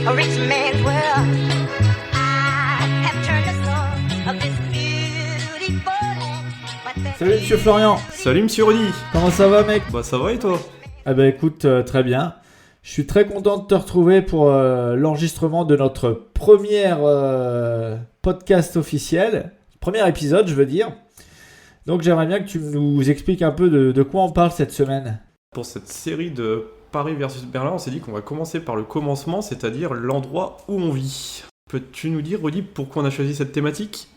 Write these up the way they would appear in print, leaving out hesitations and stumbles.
a rich man's world. I have turned the soul of this beautiful land. But there's Salut Monsieur Florian, Salut Monsieur Rudy. comment ça va mec? Bah ça va et toi? Ah bah écoute, très bien. Je suis très content de te retrouver pour l'enregistrement de notre premier podcast officiel. Premier épisode, je veux dire. Donc j'aimerais bien que tu nous expliques un peu de quoi on parle cette semaine. Pour cette série de Paris versus Berlin, on s'est dit qu'on va commencer par le commencement, c'est-à-dire l'endroit où on vit. Peux-tu nous dire, Rudy, pourquoi on a choisi cette thématique?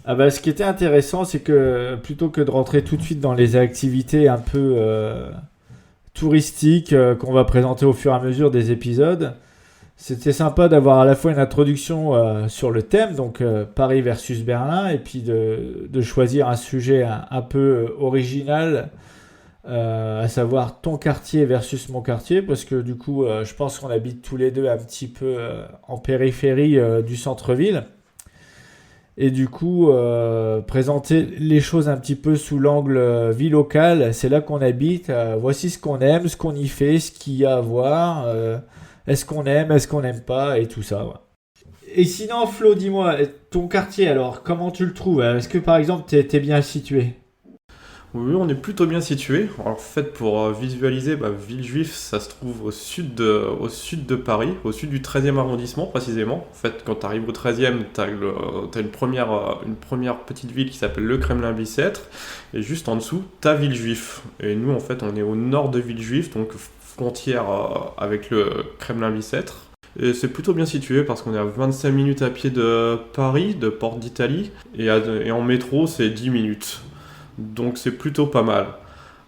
Ah bah ce qui était intéressant, c'est que plutôt que de rentrer tout de suite dans les activités un peu touristiques qu'on va présenter au fur et à mesure des épisodes, c'était sympa d'avoir à la fois une introduction sur le thème, donc Paris versus Berlin, et puis de choisir un sujet un peu original, à savoir ton quartier versus mon quartier, parce que du coup, je pense qu'on habite tous les deux un petit peu en périphérie du centre-ville. Et du coup, présenter les choses un petit peu sous l'angle vie locale, c'est là qu'on habite, voici ce qu'on aime, ce qu'on y fait, ce qu'il y a à voir, est-ce qu'on aime, est-ce qu'on n'aime pas, et tout ça. Ouais. Et sinon, Flo, dis-moi, ton quartier, alors, comment tu le trouves? Est-ce que par exemple, t'es bien situé? Oui, on est plutôt bien situé. Alors, en fait, pour visualiser, Villejuif, ça se trouve au sud de Paris, au sud du 13e arrondissement précisément. En fait, quand tu arrives au 13e, tu as une première petite ville qui s'appelle le Kremlin-Bicêtre, et juste en dessous, tu as Villejuif. Et nous, en fait, on est au nord de Villejuif, donc frontière avec le Kremlin-Bicêtre. Et c'est plutôt bien situé parce qu'on est à 25 minutes à pied de Paris, de Porte d'Italie, et en métro, c'est 10 minutes. Donc c'est plutôt pas mal.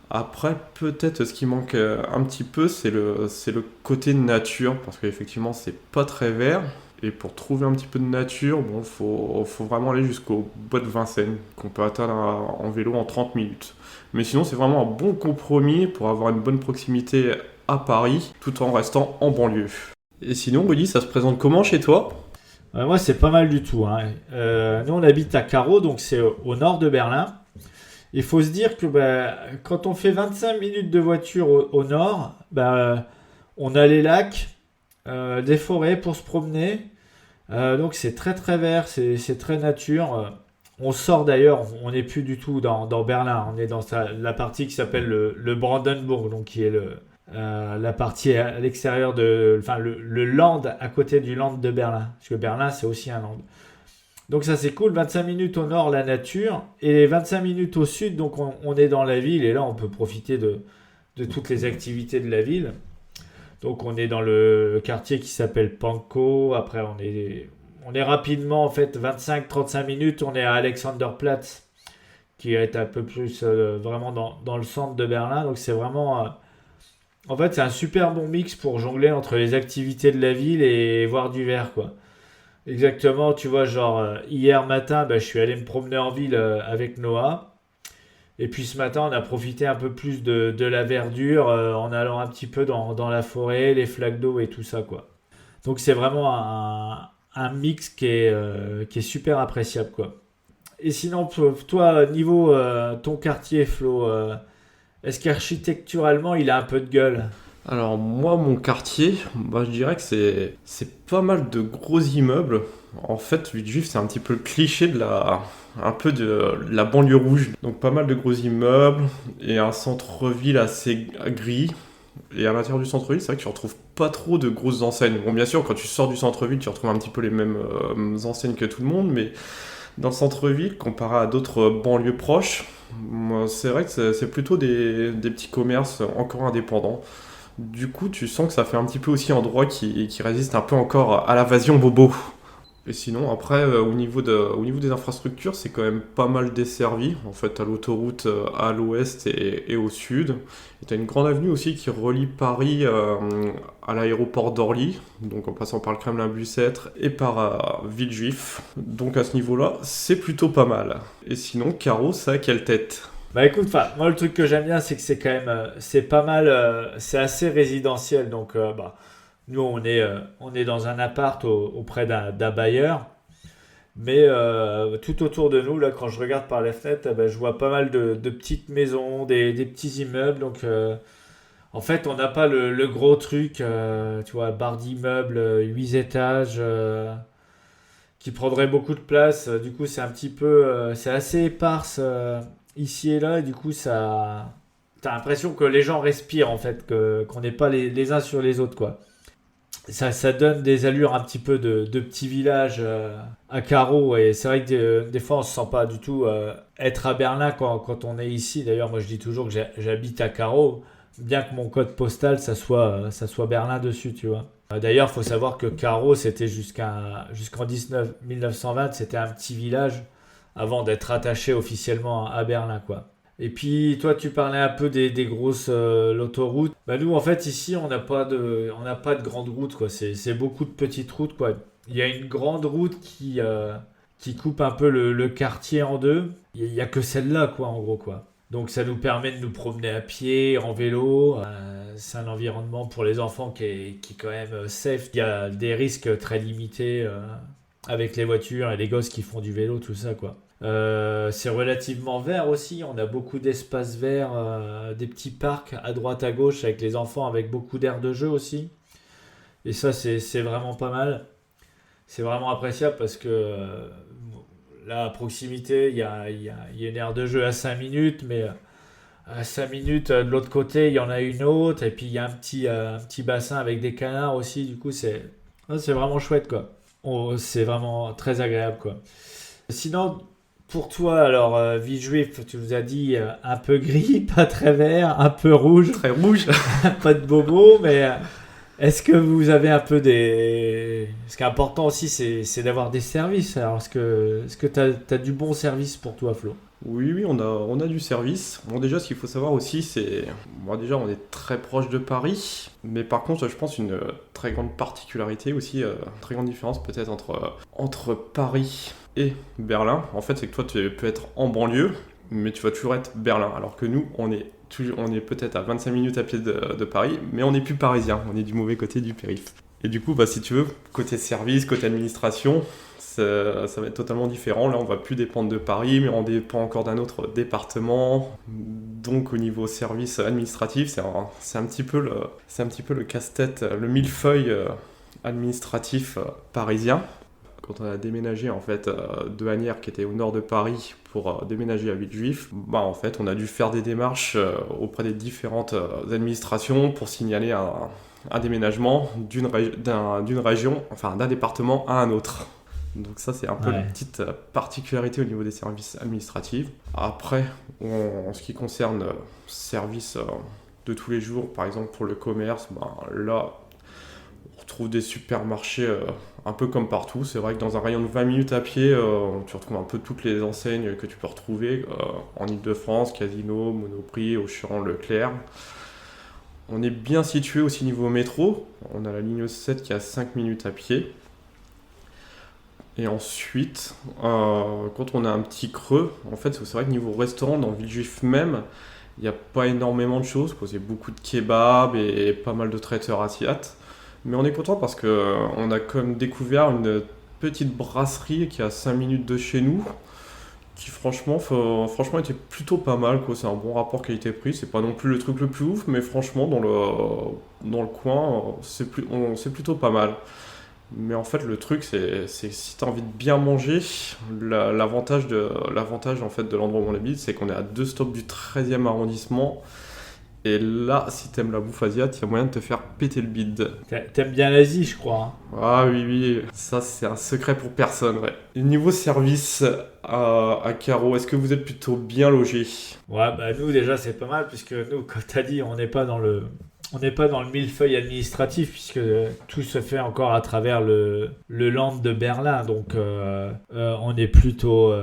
Après, peut-être ce qui manque un petit peu, c'est le côté nature, parce qu'effectivement, c'est pas très vert. Et pour trouver un petit peu de nature, bon, faut vraiment aller jusqu'au bois de Vincennes, qu'on peut atteindre en vélo en 30 minutes. Mais sinon, c'est vraiment un bon compromis pour avoir une bonne proximité à Paris, tout en restant en banlieue. Et sinon, Rudy, ça se présente comment chez toi? Moi, c'est pas mal du tout. Hein. Nous, on habite à Carreau, donc c'est au nord de Berlin. Il faut se dire que quand on fait 25 minutes de voiture au nord, on a les lacs, des forêts pour se promener. Donc c'est très très vert, c'est très nature. On sort d'ailleurs, on n'est plus du tout dans Berlin. On est dans la partie qui s'appelle le Brandenburg, donc qui est la partie à l'extérieur le land à côté du land de Berlin. Parce que Berlin, c'est aussi un land. Donc ça c'est cool, 25 minutes au nord la nature et 25 minutes au sud, donc on est dans la ville et là on peut profiter de toutes les activités de la ville. Donc on est dans le quartier qui s'appelle Pankow, après on est rapidement en fait 25-35 minutes, on est à Alexanderplatz qui est un peu plus vraiment dans le centre de Berlin, donc c'est vraiment... en fait c'est un super bon mix pour jongler entre les activités de la ville et voir du vert quoi. Exactement, tu vois, genre hier matin, je suis allé me promener en ville avec Noah. Et puis ce matin, on a profité un peu plus de la verdure en allant un petit peu dans la forêt, les flaques d'eau et tout ça, quoi. Donc c'est vraiment un mix qui est super appréciable, quoi. Et sinon, toi, niveau ton quartier, Flo, est-ce qu'architecturalement, il a un peu de gueule? Alors moi, mon quartier, je dirais que c'est pas mal de gros immeubles. En fait, Villejuif, c'est un petit peu le cliché un peu de la banlieue rouge. Donc pas mal de gros immeubles et un centre-ville assez gris. Et à l'intérieur du centre-ville, c'est vrai que tu retrouves pas trop de grosses enseignes. Bon, bien sûr, quand tu sors du centre-ville, tu retrouves un petit peu les mêmes enseignes que tout le monde, mais dans le centre-ville, comparé à d'autres banlieues proches, c'est vrai que c'est plutôt des petits commerces encore indépendants. Du coup, tu sens que ça fait un petit peu aussi endroit qui résiste un peu encore à l'invasion bobo. Et sinon, après, au niveau des infrastructures, c'est quand même pas mal desservi. En fait, t'as l'autoroute à l'ouest et au sud. Et t'as une grande avenue aussi qui relie Paris à l'aéroport d'Orly, donc en passant par le Kremlin-Bicêtre et par Villejuif. Donc à ce niveau-là, c'est plutôt pas mal. Et sinon, Caro, ça a quelle tête? Bah écoute, moi le truc que j'aime bien, c'est que c'est quand même, c'est pas mal, c'est assez résidentiel. Donc nous on est dans un appart auprès d'un bailleur, mais tout autour de nous là, quand je regarde par les fenêtres, je vois pas mal de petites maisons, des petits immeubles. Donc En fait, on n'a pas le gros truc, tu vois, barre d'immeuble, 8 étages, qui prendrait beaucoup de place. Du coup, c'est un petit peu, c'est assez éparse ici et là. Et du coup, ça, t'as l'impression que les gens respirent en fait, qu'on n'est pas les uns sur les autres, quoi. Ça donne des allures un petit peu de petit village à carreaux. Et c'est vrai que des fois, on se sent pas du tout être à Berlin quand on est ici. D'ailleurs, moi, je dis toujours que j'habite à Carreau, bien que mon code postal, ça soit Berlin dessus, tu vois. D'ailleurs, il faut savoir que Carreau, c'était jusqu'en 1920, c'était un petit village avant d'être rattaché officiellement à Berlin, quoi. Et puis, toi, tu parlais un peu des grosses l'autoroute. Bah, nous, en fait, ici, on n'a pas de grande route, quoi. C'est beaucoup de petites routes, quoi. Il y a une grande route qui coupe un peu le quartier en deux. Il y a que celle-là, quoi, en gros, quoi. Donc, ça nous permet de nous promener à pied, en vélo. C'est un environnement pour les enfants qui est quand même safe. Il y a des risques très limités avec les voitures et les gosses qui font du vélo, tout ça, quoi. C'est relativement vert aussi, on a beaucoup d'espaces verts, des petits parcs à droite à gauche avec les enfants, avec beaucoup d'aires de jeu aussi. Et ça, c'est vraiment pas mal. C'est vraiment appréciable parce que là, à proximité, il y a une aire de jeu à 5 minutes, mais à 5 minutes de l'autre côté, il y en a une autre. Et puis il y a un petit bassin avec des canards aussi. Du coup, c'est vraiment chouette, quoi. C'est vraiment très agréable, quoi. Sinon, pour toi, alors, Villejuif, tu nous as dit un peu gris, pas très vert, un peu rouge, Très rouge. pas de bobo, mais est-ce que vous avez un peu des... Ce qui est important aussi, c'est d'avoir des services. Alors, est-ce que tu as du bon service pour toi, Flo? Oui, oui, on a du service. Bon, déjà, ce qu'il faut savoir aussi, c'est... Bon, déjà, on est très proche de Paris, mais par contre, je pense une très grande particularité aussi, très grande différence peut-être entre Paris et Berlin. En fait, c'est que toi, tu peux être en banlieue, mais tu vas toujours être Berlin, alors que nous, on est peut-être à 25 minutes à pied de Paris, mais on n'est plus parisien, on est du mauvais côté du périph'. Et du coup, bah, si tu veux, côté service, côté administration, ça va être totalement différent. Là, on va plus dépendre de Paris, mais on dépend encore d'un autre département. Donc, au niveau service administratif, c'est un petit peu le casse-tête, le millefeuille administratif parisien. Quand on a déménagé en fait de Asnières, qui était au nord de Paris, pour déménager à Villejuif, bah, en fait, on a dû faire des démarches auprès des différentes administrations pour signaler un déménagement d'une région, enfin d'un département à un autre. Donc ça, c'est un peu Ouais. la petite particularité au niveau des services administratifs. Après, en ce qui concerne services de tous les jours, par exemple pour le commerce, ben, là, on retrouve des supermarchés un peu comme partout. C'est vrai que dans un rayon de 20 minutes à pied, tu retrouves un peu toutes les enseignes que tu peux retrouver en Ile-de-France, Casino, Monoprix, Auchan, Leclerc. On est bien situé aussi niveau métro. On a la ligne 7 qui a 5 minutes à pied. Et ensuite, quand on a un petit creux, en fait, c'est vrai que niveau restaurant, dans Villejuif même, il n'y a pas énormément de choses, quoi. C'est beaucoup de kebabs et pas mal de traiteurs asiates. Mais on est content parce qu'on a quand même découvert une petite brasserie qui est à 5 minutes de chez nous, qui franchement était plutôt pas mal, quoi. C'est un bon rapport qualité-prix. C'est pas non plus le truc le plus ouf, mais franchement, dans le coin, c'est plutôt pas mal. Mais en fait, le truc, c'est si tu as envie de bien manger, l'avantage en fait, de l'endroit où on habite, c'est qu'on est à 2 stops du 13e arrondissement. Et là, si t'aimes la bouffe asiatique, il y a moyen de te faire péter le bide. T'aimes bien l'Asie, je crois, hein. Ah oui, oui, ça c'est un secret pour personne, ouais. Et niveau service à Caro, est-ce que vous êtes plutôt bien logé? Ouais, bah nous déjà c'est pas mal puisque nous, comme t'as dit, on n'est pas dans le millefeuille administratif puisque tout se fait encore à travers le land de Berlin, donc on est plutôt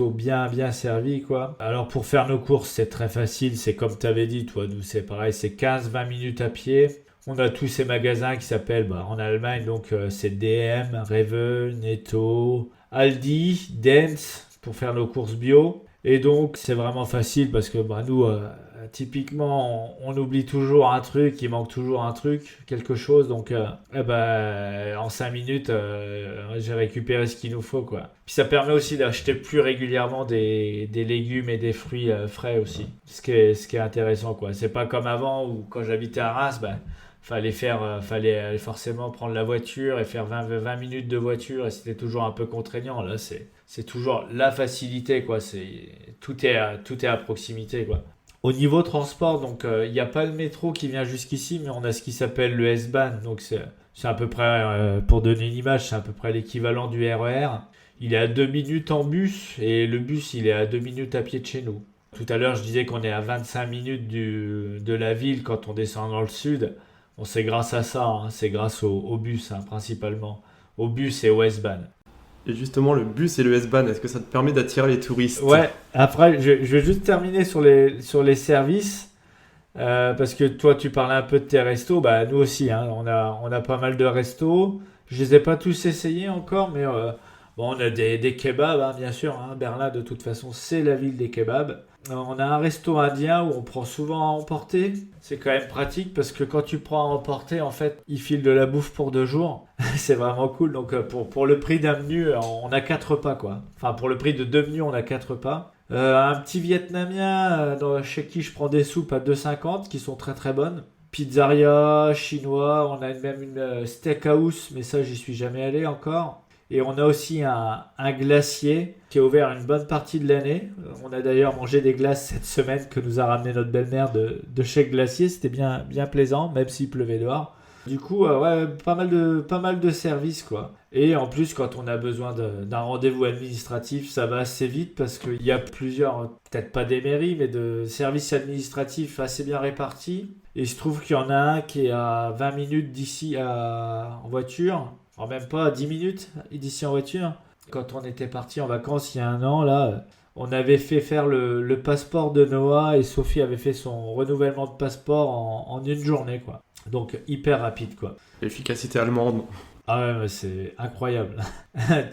bien servi, quoi. Alors pour faire nos courses, c'est très facile, c'est comme t'avais dit, toi, nous c'est pareil, c'est 15-20 minutes à pied. On a tous ces magasins qui s'appellent en Allemagne, donc c'est DM, Rewe, Netto, Aldi, Dents pour faire nos courses bio. Et donc c'est vraiment facile parce que nous, typiquement, on oublie toujours un truc, il manque toujours un truc, quelque chose. Donc, en 5 minutes, j'ai récupéré ce qu'il nous faut, quoi. Puis ça permet aussi d'acheter plus régulièrement des légumes et des fruits frais aussi. Ce qui est intéressant, quoi. C'est pas comme avant où quand j'habitais à Reims, fallait forcément prendre la voiture et faire 20 minutes de voiture et c'était toujours un peu contraignant. Là, c'est toujours la facilité, quoi. Tout est à proximité, quoi. Au niveau transport, donc il n'y a pas le métro qui vient jusqu'ici, mais on a ce qui s'appelle le S-Bahn. Donc c'est à peu près, pour donner une image, c'est à peu près l'équivalent du RER. Il est à 2 minutes en bus et le bus il est à 2 minutes à pied de chez nous. Tout à l'heure je disais qu'on est à 25 minutes de la ville quand on descend dans le sud. Bon, c'est grâce à ça, hein, c'est grâce au bus principalement. Au bus et au S-Bahn. Et justement, le bus et le S-Bahn, est-ce que ça te permet d'attirer les touristes? Ouais, après, je vais juste terminer sur les services. Parce que toi, tu parlais un peu de tes restos. Bah, nous aussi, hein, on a pas mal de restos. Je les ai pas tous essayés encore, mais bon, on a des kebabs, hein, bien sûr. Hein. Berlin, de toute façon, c'est la ville des kebabs. On a un resto indien où on prend souvent à emporter. C'est quand même pratique parce que quand tu prends à emporter, en fait, ils filent de la bouffe pour 2 jours. C'est vraiment cool. Donc, pour le prix d'un menu, on a 4 repas, quoi. Enfin, pour le prix de 2 menus, on a 4 repas. Un petit vietnamien chez qui je prends des soupes à 2,50 qui sont très très bonnes. Pizzeria, chinois, on a même une steakhouse, mais ça j'y suis jamais allé encore. Et on a aussi un glacier qui est ouvert une bonne partie de l'année. On a d'ailleurs mangé des glaces cette semaine que nous a ramené notre belle-mère de chez Glacier. C'était bien, bien plaisant, même s'il pleuvait dehors. Du coup, ouais, pas mal de services, quoi. Et en plus, quand on a besoin d'un rendez-vous administratif, ça va assez vite parce qu'il y a plusieurs, peut-être pas des mairies, mais de services administratifs assez bien répartis. Et il se trouve qu'il y en a un qui est à 20 minutes d'ici en voiture. Alors même pas à 10 minutes d'ici en voiture. Quand on était parti en vacances il y a un an, là, on avait fait faire le passeport de Noah et Sophie avait fait son renouvellement de passeport en une journée, quoi. Donc hyper rapide, quoi. L'efficacité allemande. Ah ouais, mais c'est incroyable.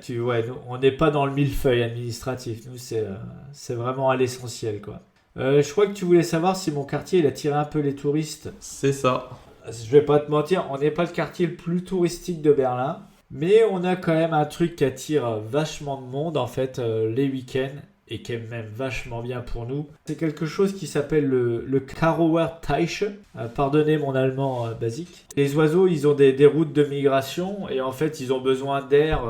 Ouais, nous, on n'est pas dans le millefeuille administratif. Nous, c'est vraiment à l'essentiel, quoi. Je crois que tu voulais savoir si mon quartier, il attirait un peu les touristes. C'est ça. Je vais pas te mentir, on n'est pas le quartier le plus touristique de Berlin. Mais on a quand même un truc qui attire vachement de monde, en fait, les week-ends. Et qui est même vachement bien pour nous. C'est quelque chose qui s'appelle le Karauer Teich. Pardonnez mon allemand basique. Les oiseaux, ils ont des routes de migration et en fait, ils ont besoin d'air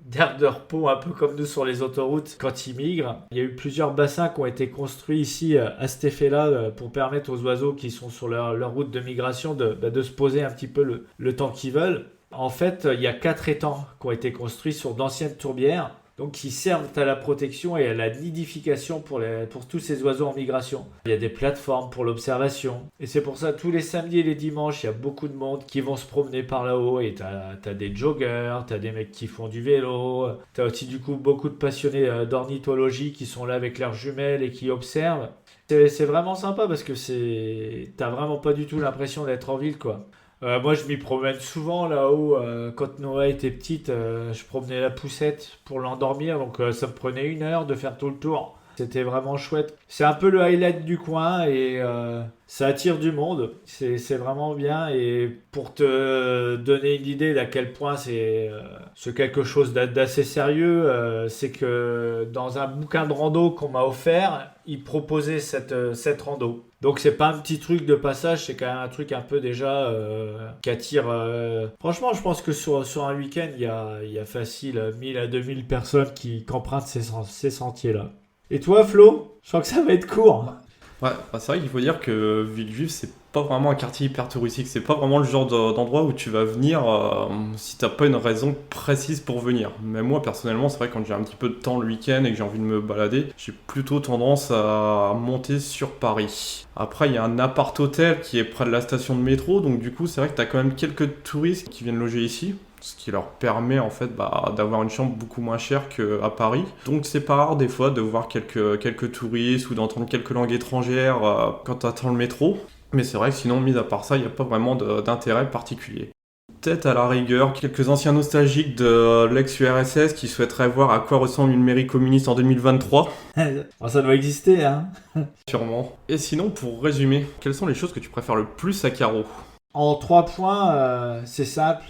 de repos, un peu comme nous sur les autoroutes quand ils migrent. Il y a eu plusieurs bassins qui ont été construits ici à cet effet-là pour permettre aux oiseaux qui sont sur leur route de migration de se poser un petit peu le temps qu'ils veulent. En fait, il y a 4 étangs qui ont été construits sur d'anciennes tourbières. Donc qui servent à la protection et à la nidification pour tous ces oiseaux en migration. Il y a des plateformes pour l'observation. Et c'est pour ça, tous les samedis et les dimanches, il y a beaucoup de monde qui vont se promener par là-haut. Et t'as des joggers, t'as des mecs qui font du vélo. T'as aussi du coup beaucoup de passionnés d'ornithologie qui sont là avec leurs jumelles et qui observent. C'est vraiment sympa parce que t'as vraiment pas du tout l'impression d'être en ville, quoi. Moi, je m'y promène souvent là-haut. Quand Noah était petite, je promenais la poussette pour l'endormir. Donc, ça me prenait 1 heure de faire tout le tour. C'était vraiment chouette. C'est un peu le highlight du coin et ça attire du monde. C'est vraiment bien. Et pour te donner une idée d'à quel point c'est quelque chose d'assez sérieux, c'est que dans un bouquin de rando qu'on m'a offert, il proposait cette rando. Donc c'est pas un petit truc de passage, c'est quand même un truc un peu déjà qui attire... Franchement, je pense que sur un week-end, il y a facile 1000 à 2000 personnes qui empruntent ces sentiers-là. Et toi, Flo? Je crois que ça va être court. Ouais, bah c'est vrai qu'il faut dire que Villejuif, c'est pas vraiment un quartier hyper touristique. C'est pas vraiment le genre d'endroit où tu vas venir si t'as pas une raison précise pour venir. Mais moi, personnellement, c'est vrai que quand j'ai un petit peu de temps le week-end et que j'ai envie de me balader, j'ai plutôt tendance à monter sur Paris. Après, il y a un appart-hôtel qui est près de la station de métro, donc du coup, c'est vrai que t'as quand même quelques touristes qui viennent loger ici. Ce qui leur permet en fait d'avoir une chambre beaucoup moins chère qu'à Paris. Donc c'est pas rare des fois de voir quelques touristes ou d'entendre quelques langues étrangères quand tu attends le métro. Mais c'est vrai que sinon, mis à part ça, il n'y a pas vraiment d'intérêt particulier. peut-être à la rigueur quelques anciens nostalgiques de l'ex-URSS qui souhaiteraient voir à quoi ressemble une mairie communiste en 2023. Alors, ça doit exister, hein. Sûrement. Et sinon, pour résumer, quelles sont les choses que tu préfères le plus à Carreau? En 3 points, c'est simple,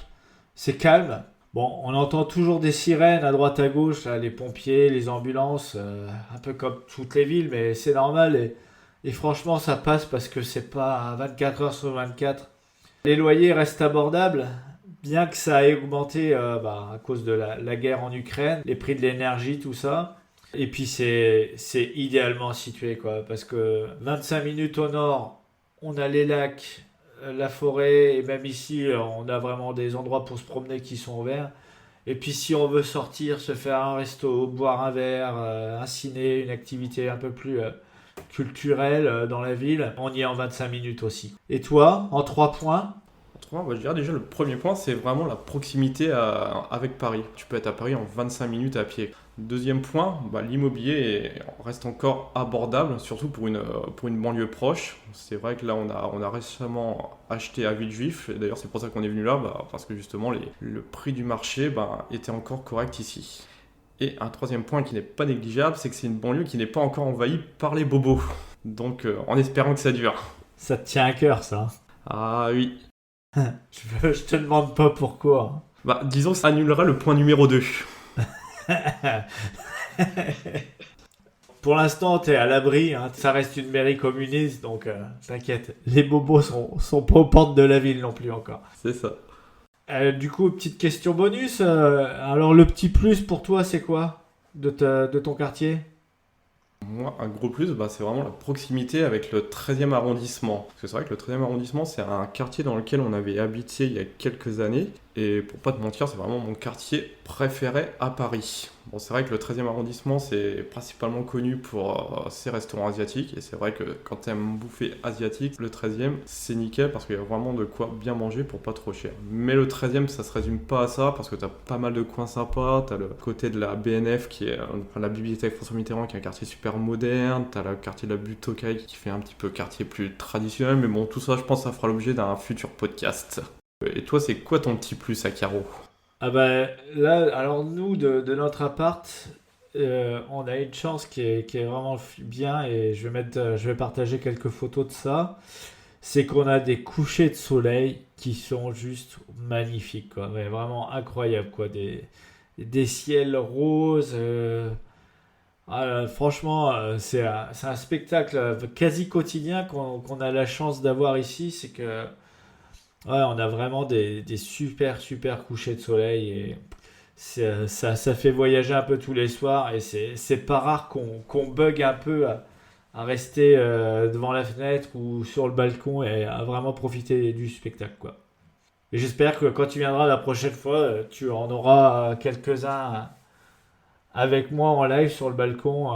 c'est calme. Bon, on entend toujours des sirènes à droite à gauche, là, les pompiers, les ambulances, un peu comme toutes les villes, mais c'est normal et franchement ça passe parce que c'est pas 24 heures sur 24. Les loyers restent abordables, bien que ça ait augmenté à cause de la guerre en Ukraine, les prix de l'énergie, tout ça. Et puis c'est idéalement situé, quoi, parce que 25 minutes au nord, on a les lacs, la forêt, et même ici, on a vraiment des endroits pour se promener qui sont ouverts. Et puis si on veut sortir, se faire un resto, boire un verre, un ciné, une activité un peu plus culturelle dans la ville, on y est en 25 minutes aussi. Et toi, en 3 points? Autrement, je dirais déjà le premier point, c'est vraiment la proximité avec Paris. Tu peux être à Paris en 25 minutes à pied. Deuxième point, l'immobilier reste encore abordable, surtout pour une banlieue proche. C'est vrai que là, on a récemment acheté à Villejuif, et d'ailleurs c'est pour ça qu'on est venu là, parce que justement le prix du marché était encore correct ici. Et un troisième point qui n'est pas négligeable, c'est que c'est une banlieue qui n'est pas encore envahie par les bobos. Donc en espérant que ça dure. Ça te tient à cœur, ça. Ah oui. Je te demande pas pourquoi. Disons que ça annulera le point numéro 2. Pour l'instant, t'es à l'abri, hein. Ça reste une mairie communiste, donc t'inquiète. Les bobos sont pas aux portes de la ville non plus encore. C'est ça. Du coup, petite question bonus. Alors, le petit plus pour toi, c'est quoi de ton quartier? Moi, un gros plus, c'est vraiment la proximité avec le 13e arrondissement. Parce que c'est vrai que le 13e arrondissement, c'est un quartier dans lequel on avait habité il y a quelques années. Et pour pas te mentir, c'est vraiment mon quartier préféré à Paris. Bon, c'est vrai que le 13e arrondissement, c'est principalement connu pour ses restaurants asiatiques. Et c'est vrai que quand t'aimes bouffer asiatique, le 13e, c'est nickel parce qu'il y a vraiment de quoi bien manger pour pas trop cher. Mais le 13e, ça se résume pas à ça parce que t'as pas mal de coins sympas. T'as le côté de la BNF qui est la bibliothèque François Mitterrand qui est un quartier super moderne. T'as le quartier de la Butte aux Cailles qui fait un petit peu quartier plus traditionnel. Mais bon, tout ça, je pense, ça fera l'objet d'un futur podcast. Et toi, c'est quoi ton petit plus à Carreau? Ah là, alors nous, de notre appart, on a une chance qui est vraiment bien et je vais partager quelques photos de ça. C'est qu'on a des couchers de soleil qui sont juste magnifiques, quoi. Mais vraiment incroyables, quoi. Des ciels roses. Franchement, c'est un spectacle quasi quotidien qu'on a la chance d'avoir ici. C'est que ouais, on a vraiment des super couchers de soleil et ça fait voyager un peu tous les soirs et c'est pas rare qu'on bug un peu à rester devant la fenêtre ou sur le balcon et à vraiment profiter du spectacle, quoi. Et j'espère que quand tu viendras la prochaine fois, tu en auras quelques-uns avec moi en live sur le balcon,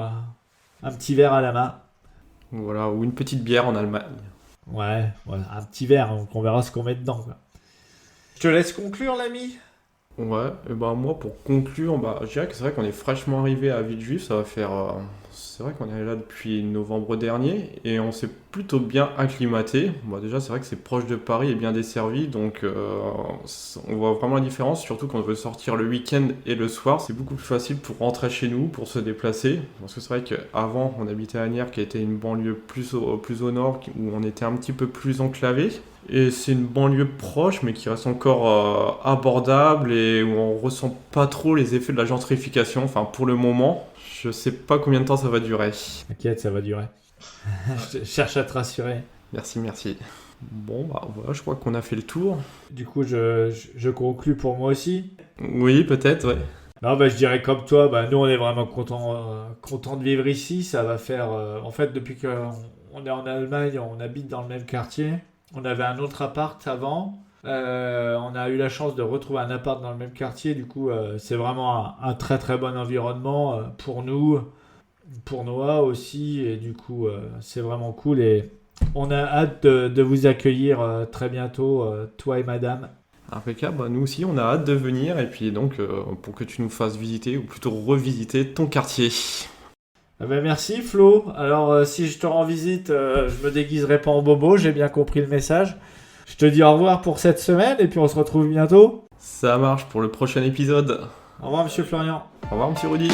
un petit verre à la main. Voilà, ou une petite bière en Allemagne. Ouais, un petit verre, donc on verra ce qu'on met dedans, quoi. Je te laisse conclure, l'ami. Ouais, et moi pour conclure, je dirais que c'est vrai qu'on est fraîchement arrivé à Villejuif, ça va faire... c'est vrai qu'on est là depuis novembre dernier et on s'est plutôt bien acclimaté. Déjà c'est vrai que c'est proche de Paris et bien desservi, donc on voit vraiment la différence, surtout quand on veut sortir le week-end et le soir. C'est beaucoup plus facile pour rentrer chez nous, pour se déplacer, parce que c'est vrai qu'avant on habitait à Agnières qui était une banlieue plus au nord, où on était un petit peu plus enclavé. Et c'est une banlieue proche, mais qui reste encore abordable et où on ressent pas trop les effets de la gentrification. Enfin, pour le moment, je sais pas combien de temps ça va durer. T'inquiète, ça va durer. Je cherche à te rassurer. Merci. Bon, voilà, je crois qu'on a fait le tour. Du coup, je conclus pour moi aussi. Oui, peut-être, ouais. Non, je dirais comme toi, nous on est vraiment content de vivre ici. Ça va faire... en fait, depuis qu'on est en Allemagne, on habite dans le même quartier. On avait un autre appart avant. On a eu la chance de retrouver un appart dans le même quartier. Du coup, c'est vraiment un très très bon environnement pour nous, pour Noah aussi. Et du coup, c'est vraiment cool. Et on a hâte de vous accueillir très bientôt, toi et madame. Impeccable. Nous aussi, on a hâte de venir. Et puis donc, pour que tu nous fasses visiter, ou plutôt revisiter ton quartier. Merci Flo. Alors si je te rends visite, je me déguiserai pas en bobo, j'ai bien compris le message. Je te dis au revoir pour cette semaine et puis on se retrouve bientôt. Ça marche pour le prochain épisode. Au revoir, monsieur Florian. Au revoir, monsieur Rudy.